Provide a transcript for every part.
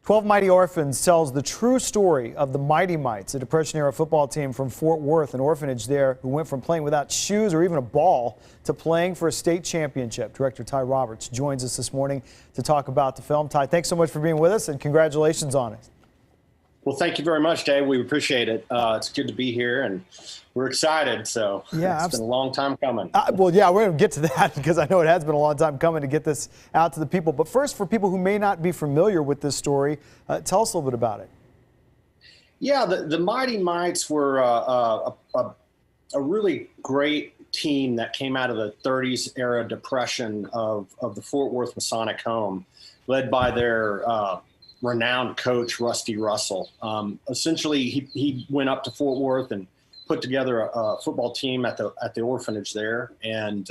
12 Mighty Orphans tells the true story of the Mighty Mites, a Depression-era football team from Fort Worth, an orphanage there, who went from playing without shoes or even a ball to playing for a state championship. Director Ty Roberts joins us this morning to talk about the film. Ty, thanks so much for being with us, and congratulations on it. Well, thank you very much, Dave. We appreciate it. It's good to be here, and we're excited. So yeah, it's been a long time coming. Well, yeah, we're going to get to that because I know it has been a long time coming to get this out to the people. But first, for people who may not be familiar with this story, tell us a little bit about it. Yeah, the Mighty Mites were a really great team that came out of the 30s era depression of the Fort Worth Masonic Home, led by their renowned coach, Rusty Russell. Essentially, he went up to Fort Worth and put together a football team at the orphanage there, and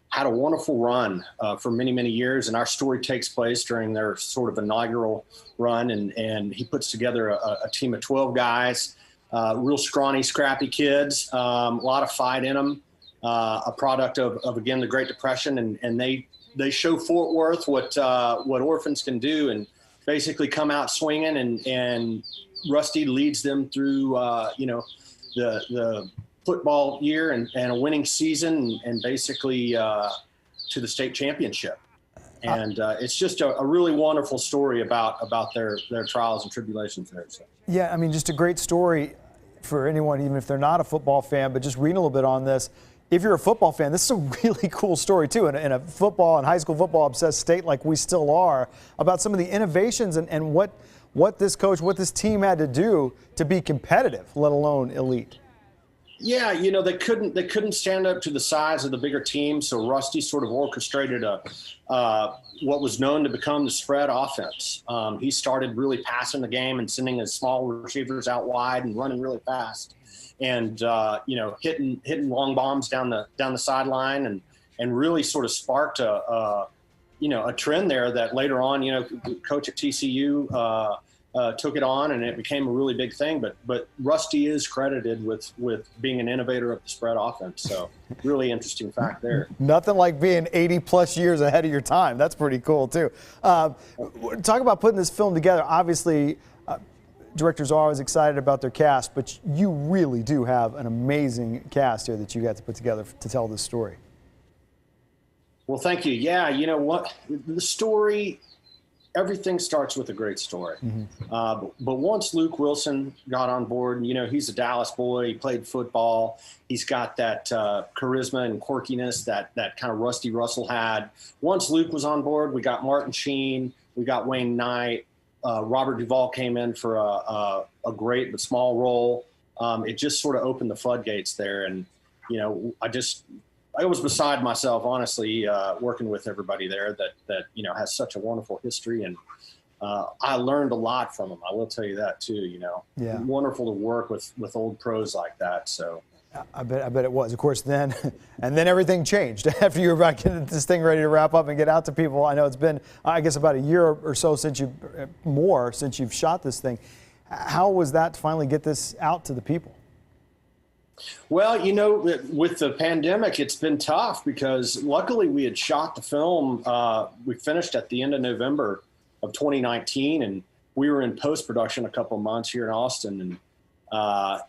had a wonderful run for many, many years. And our story takes place during their sort of inaugural run, and he puts together a team of 12 guys, real scrawny, scrappy kids, a lot of fight in them, a product of again, the Great Depression, and they show Fort Worth what orphans can do, and basically come out swinging, and Rusty leads them through, the football year and a winning season, and basically to the state championship. And it's just a really wonderful story about their trials and tribulations there. So. Yeah, I mean, just a great story for anyone, even if they're not a football fan, but just reading a little bit on this. If you're a football fan, this is a really cool story, too, in a football and high school football obsessed state like we still are, about some of the innovations and what this coach, what this team had to do to be competitive, let alone elite. Yeah, they couldn't stand up to the size of the bigger team, so Rusty sort of orchestrated what was known to become the spread offense. He started really passing the game and sending his small receivers out wide and running really fast. And hitting long bombs down the sideline, and really sort of sparked a trend there that later on, coach at TCU took it on, and it became a really big thing. But Rusty is credited with being an innovator of the spread offense. So really interesting fact there. Nothing like being 80 plus years ahead of your time. That's pretty cool too. Talk about putting this film together. Obviously, directors are always excited about their cast, but you really do have an amazing cast here that you got to put together to tell this story. Well, thank you. Yeah, you know what? The story, everything starts with a great story. Mm-hmm. But once Luke Wilson got on board, he's a Dallas boy. He played football. He's got that charisma and quirkiness that kind of Rusty Russell had. Once Luke was on board, we got Martin Sheen, we got Wayne Knight. Robert Duvall came in for a great but small role. It just sort of opened the floodgates there, and I was beside myself, honestly, working with everybody there that has such a wonderful history, and I learned a lot from them. I will tell you that too. Yeah. Wonderful to work with old pros like that. So. I bet it was. Of course, then everything changed after you were about getting this thing ready to wrap up and get out to people. I know it's been, I guess, about a year or so since you've shot this thing. How was that to finally get this out to the people? Well, with the pandemic, it's been tough because luckily we had shot the film. We finished at the end of November of 2019, and we were in post-production a couple of months here in Austin, and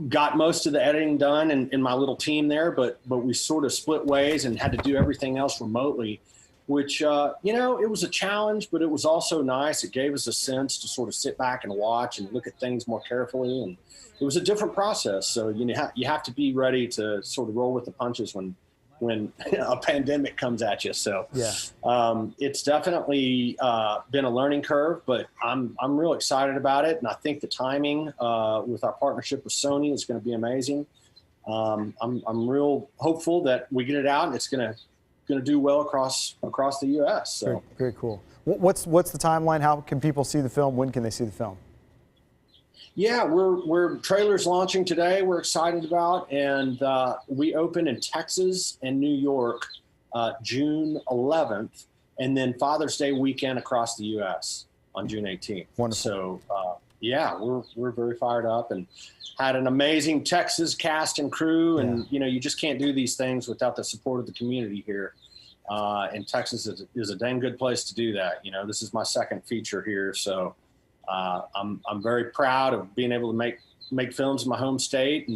got most of the editing done in my little team there, but we sort of split ways and had to do everything else remotely, which, it was a challenge, but it was also nice. It gave us a sense to sort of sit back and watch and look at things more carefully. And it was a different process. So, you have to be ready to sort of roll with the punches when a pandemic comes at you. So yeah. It's definitely been a learning curve, but I'm real excited about it. And I think the timing with our partnership with Sony is going to be amazing. I'm real hopeful that we get it out and it's going to do well across the U.S. So very cool. What's the timeline? How can people see the film? When can they see the film? Yeah, we're trailers launching today. We're excited about, and we open in Texas and New York June 11th, and then Father's Day weekend across the U.S. on June 18th. Wonderful. So yeah, we're very fired up and had an amazing Texas cast and crew, and you just can't do these things without the support of the community here. And Texas is a dang good place to do that. This is my second feature here, so I'm very proud of being able to make films in my home state,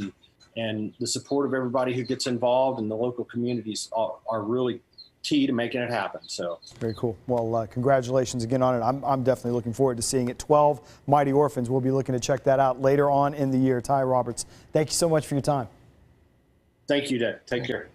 and the support of everybody who gets involved in the local communities are really key to making it happen. So very cool. Well, congratulations again on it. I'm definitely looking forward to seeing it. 12 Mighty Orphans. We'll be looking to check that out later on in the year. Ty Roberts, thank you so much for your time. thank you, Dave. Take care.